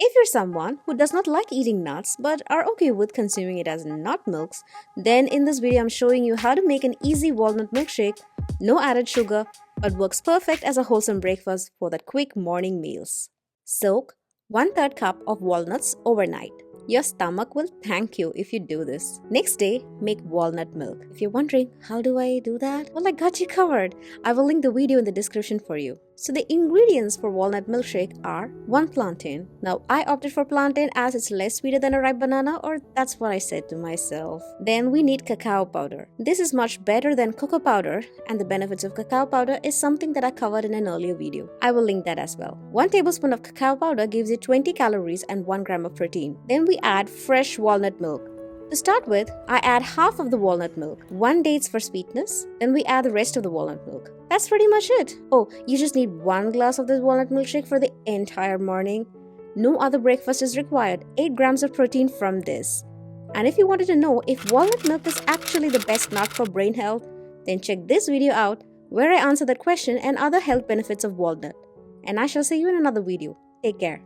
If you're someone who does not like eating nuts but are okay with consuming it as nut milks, then in this video I'm showing you how to make an easy walnut milkshake, no added sugar, but works perfect as a wholesome breakfast for that quick morning meals. Soak 1/3 cup of walnuts overnight. Your stomach will thank you if you do this. Next day, make walnut milk. If you're wondering, how do I do that? Well, I got you covered. I will link the video in the description for you. So the ingredients for walnut milkshake are 1 plantain. Now I opted for plantain as it's less sweeter than a ripe banana, or that's what I said to myself. Then we need cacao powder. This is much better than cocoa powder, and the benefits of cacao powder is something that I covered in an earlier video. I will link that as well. 1 tablespoon of cacao powder gives you 20 calories and 1 gram of protein. Then we add fresh walnut milk. To start with, I add half of the walnut milk. 1 dates for sweetness, then we add the rest of the walnut milk. That's pretty much it. Oh, you just need 1 glass of this walnut milkshake for the entire morning. No other breakfast is required. 8 grams of protein from this. And if you wanted to know if walnut milk is actually the best nut for brain health, then check this video out where I answer that question and other health benefits of walnut. And I shall see you in another video. Take care.